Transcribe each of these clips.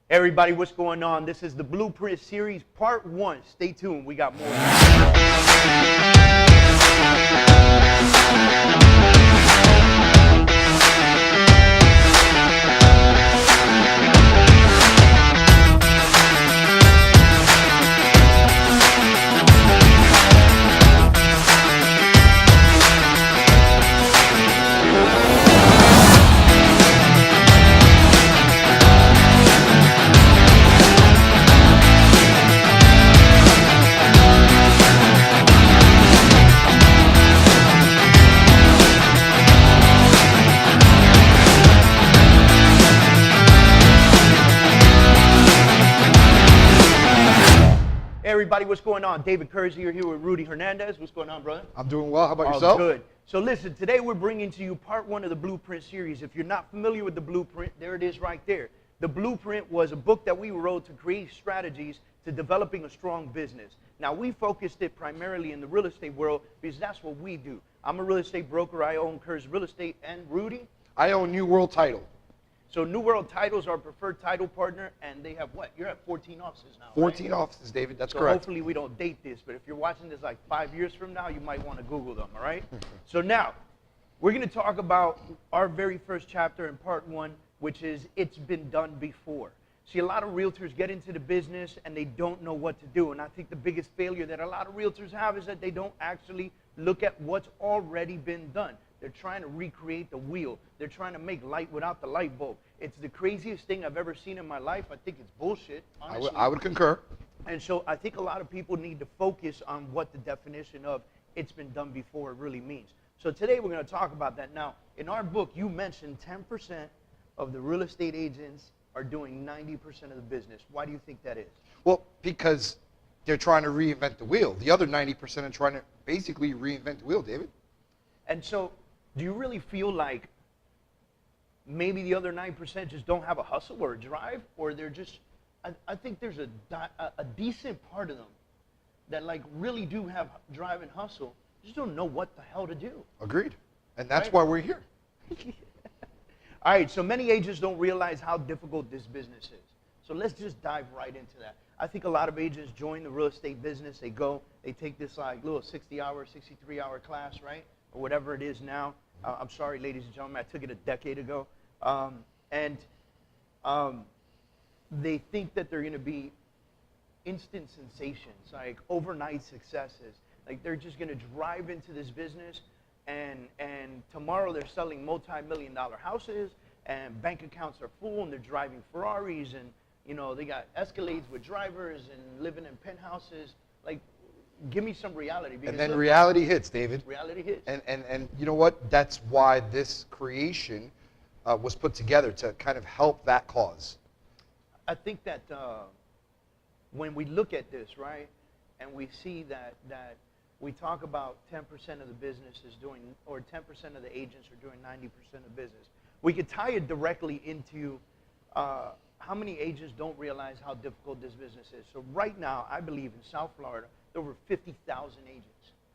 Everybody, what's going on? This is the Blueprint Series, Part 1. Stay tuned. We got more. Everybody, what's going on? David Kurz here with Rudy Hernandez. What's going on, brother? I'm doing well. How about yourself? Good. So listen, today we're bringing to you part 1 of the Blueprint series. If you're not familiar with the Blueprint, there it is right there. The Blueprint was a book that we wrote to create strategies to developing a strong business. Now, we focused it primarily in the real estate world because that's what we do. I'm a real estate broker. I own Kurz Real Estate. And Rudy? I own New World Title. So New World Title is our preferred title partner, and they have what? You're at 14 offices now, 14 right? offices, David. That's so correct. Hopefully we don't date this, but if you're watching this like 5 years from now, you might want to Google them, all right? So now, we're going to talk about our very first chapter in part 1, which is It's Been Done Before. See, a lot of realtors get into the business and they don't know what to do. And I think the biggest failure that a lot of realtors have is that they don't actually look at what's already been done. They're trying to recreate the wheel. They're trying to make light without the light bulb. It's the craziest thing I've ever seen in my life. I think it's bullshit, honestly. I would concur. And so I think a lot of people need to focus on what the definition of it's been done before really means. So today we're going to talk about that. Now, in our book, you mentioned 10% of the real estate agents are doing 90% of the business. Why do you think that is? Well, because they're trying to reinvent the wheel. The other 90% are trying to basically reinvent the wheel, David. And so do you really feel like maybe the other 9% just don't have a hustle or a drive, or they're just, I think there's a decent part of them that like really do have drive and hustle, just don't know what the hell to do. Agreed. And that's Right. why we're here. All right, so many agents don't realize how difficult this business is. So let's just dive right into that. I think a lot of agents join the real estate business. They go, they take this like little 60-hour, 63-hour class, right? Or whatever it is now. I'm sorry, ladies and gentlemen, I took it a decade ago. They think that they're going to be instant sensations, like overnight successes. Like they're just going to drive into this business, and tomorrow they're selling multi-million-dollar houses, and bank accounts are full, and they're driving Ferraris, and you know they got Escalades with drivers, and living in penthouses. Like, give me some reality. And then reality hits, David. Reality hits. And you know what? That's why this creation was put together, to kind of help that cause. I think that when we look at this, right, and we see that we talk about 10% of the business is doing, or 10% of the agents are doing 90% of business, we could tie it directly into how many agents don't realize how difficult this business is. So right now, I believe in South Florida, there are over 50,000 agents.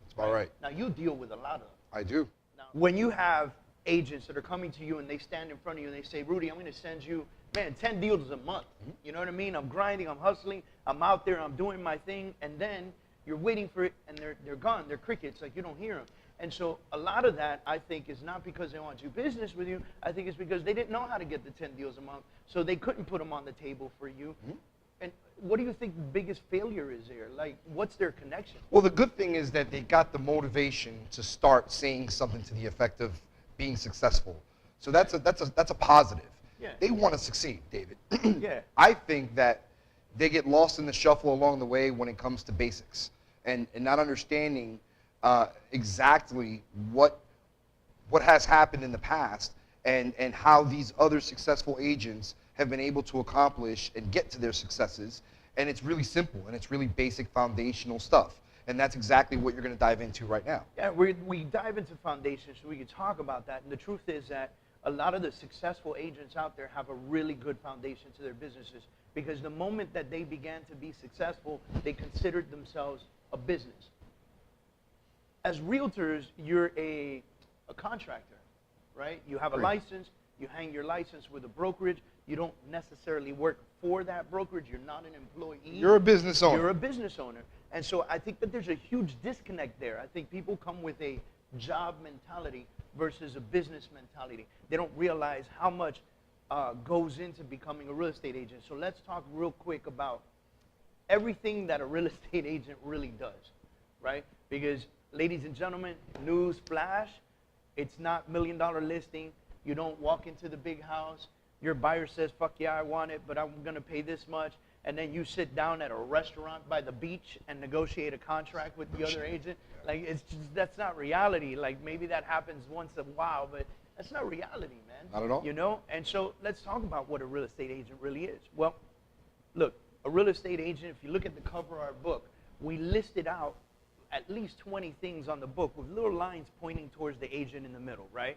That's about right. Now, you deal with a lot of them. I do. Now, when you have agents that are coming to you and they stand in front of you and they say, Rudy, I'm going to send you, man, 10 deals a month. You know what I mean? I'm grinding, I'm hustling, I'm out there, I'm doing my thing, and then you're waiting for it, and they're gone. They're crickets, like you don't hear them. And so a lot of that, I think, is not because they want to do business with you. I think it's because they didn't know how to get the 10 deals a month, so they couldn't put them on the table for you. And what do you think the biggest failure is there? Like, what's their connection? Well, the good thing is that they got the motivation to start saying something to the effect of being successful. So that's a positive. Yeah. They want to succeed, David. Yeah. I think that they get lost in the shuffle along the way when it comes to basics, and not understanding exactly what has happened in the past, and how these other successful agents have been able to accomplish and get to their successes. And it's really simple, and it's really basic foundational stuff. And that's exactly what you're going to dive into right now. Yeah, we dive into foundations so we can talk about that. And the truth is that a lot of the successful agents out there have a really good foundation to their businesses, because the moment that they began to be successful, they considered themselves a business. As realtors, you're a contractor, right? You have a license, you hang your license with a brokerage, You don't necessarily work for that brokerage. You're not an employee. You're a business owner. You're a business owner. And so I think that there's a huge disconnect there. I think people come with a job mentality versus a business mentality. They don't realize how much goes into becoming a real estate agent. So let's talk real quick about everything that a real estate agent really does, right? Because, ladies and gentlemen, news flash, it's not $1 million listing. You don't walk into the big house. Your buyer says, fuck yeah, I want it, but I'm going to pay this much. And then you sit down at a restaurant by the beach and negotiate a contract with the other agent. Like, it's just, that's not reality. Like, maybe that happens once in a while, but that's not reality, man. Not at all. You know? And so let's talk about what a real estate agent really is. Well, look, a real estate agent, if you look at the cover of our book, we listed out at least 20 things on the book with little lines pointing towards the agent in the middle, right?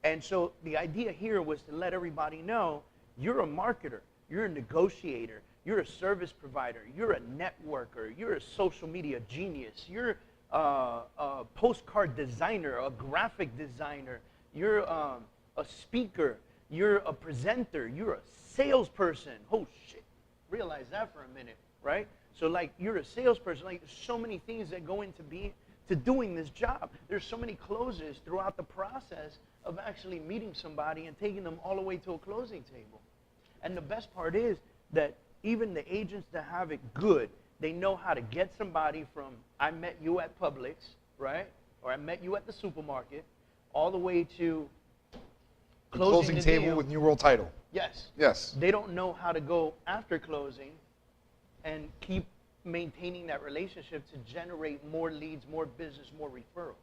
And so the idea here was to let everybody know you're a marketer, you're a negotiator, you're a service provider, you're a networker, you're a social media genius, you're a postcard designer, a graphic designer, you're a speaker, you're a presenter, you're a salesperson. Oh shit, realize that for a minute, right? So like you're a salesperson, like there's so many things that go into doing this job. There's so many closes throughout the process of actually meeting somebody and taking them all the way to a closing table. And the best part is that even the agents that have it good, they know how to get somebody from I met you at Publix, right? Or I met you at the supermarket, all the way to closing table deal. with New World Title. Yes. Yes. They don't know how to go after closing and keep maintaining that relationship to generate more leads, more business, more referrals.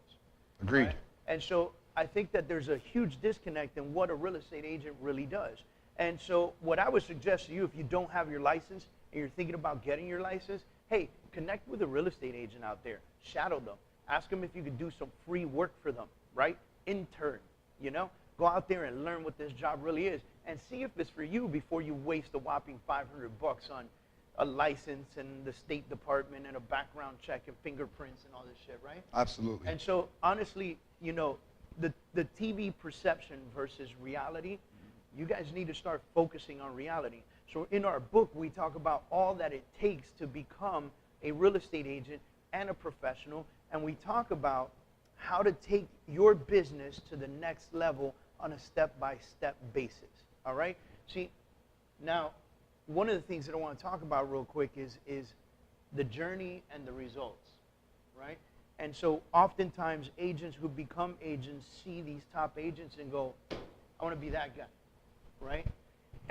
Agreed. Right? And so I think that there's a huge disconnect in what a real estate agent really does. And so what I would suggest to you, if you don't have your license and you're thinking about getting your license, hey, connect with a real estate agent out there. Shadow them. Ask them if you could do some free work for them, right? Intern, you know? Go out there and learn what this job really is and see if it's for you before you waste a whopping $500 on a license and the State Department and a background check and fingerprints and all this shit, right? Absolutely. And so, honestly, you know, the TV perception versus reality, you guys need to start focusing on reality. So in our book, we talk about all that it takes to become a real estate agent and a professional, and we talk about how to take your business to the next level on a step-by-step basis, all right? See, now, one of the things that I want to talk about real quick is the journey and the results, right? And so oftentimes agents who become agents see these top agents and go, I want to be that guy, right?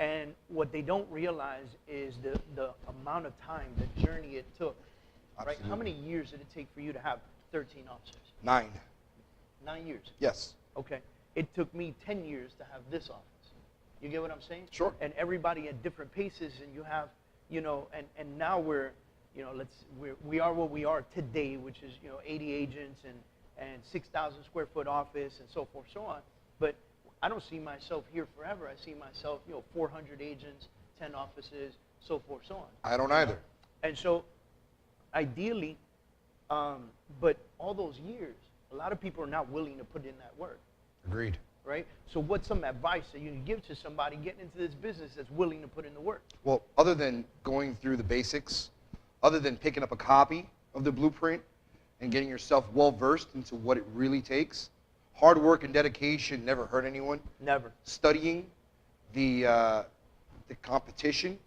And what they don't realize is the amount of time, the journey it took, right? How many years did it take for you to have 13 officers? 9. 9 years? Yes. Okay. It took me 10 years to have this office. You get what I'm saying? Sure. And everybody at different paces, and you have, you know, and now we're, you know, we are what we are today, which is, you know, 80 agents and 6,000 square foot office and so forth, so on. But I don't see myself here forever. I see myself, you know, 400 agents, 10 offices, so forth, so on. I don't either. And so, ideally, but all those years, a lot of people are not willing to put in that work. Agreed. Right? So what's some advice that you can give to somebody getting into this business that's willing to put in the work? Well, other than going through the basics, other than picking up a copy of the blueprint and getting yourself well-versed into what it really takes, hard work and dedication never hurt anyone. Never. Studying the competition,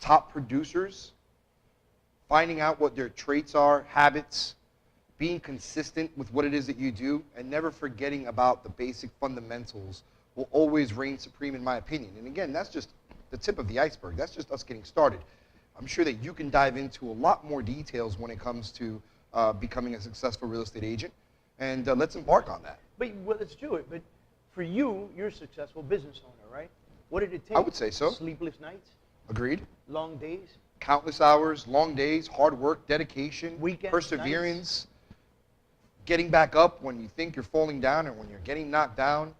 top producers, finding out what their traits are, habits, being consistent with what it is that you do, and never forgetting about the basic fundamentals will always reign supreme in my opinion. And again, that's just the tip of the iceberg. That's just us getting started. I'm sure that you can dive into a lot more details when it comes to becoming a successful real estate agent, and let's embark on that. But well, let's do it. But for you, you're a successful business owner, right? What did it take? I would say so. Sleepless nights? Agreed. Long days? Countless hours, long days, hard work, dedication, Weekends, perseverance, nights? Getting back up when you think you're falling down and when you're getting knocked down.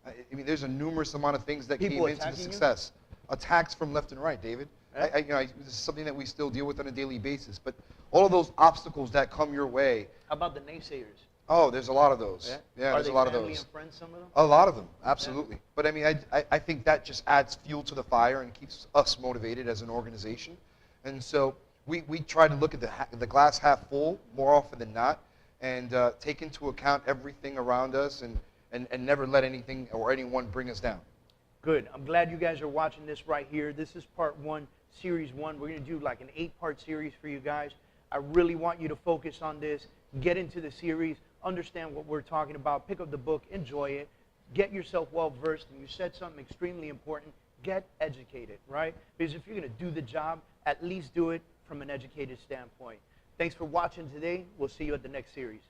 I mean, there's a numerous amount of things that People came into the attacking you? success. Attacks from left and right, David. Yeah. This is something that we still deal with on a daily basis. But all of those obstacles that come your way. How about the naysayers? Oh, there's a lot of those. Yeah, Are there's they a lot of family those. and friends, some of them? A lot of them, absolutely. But I mean, I think that just adds fuel to the fire and keeps us motivated as an organization. And so we try to look at the glass half full more often than not, and take into account everything around us, and never let anything or anyone bring us down. Good. I'm glad you guys are watching this right here. This is part 1, series 1. We're going to do like an 8-part series for you guys. I really want you to focus on this, get into the series, understand what we're talking about, pick up the book, enjoy it, get yourself well versed, and you said something extremely important, get educated, right? Because if you're going to do the job, at least do it from an educated standpoint. Thanks for watching today. We'll see you at the next series.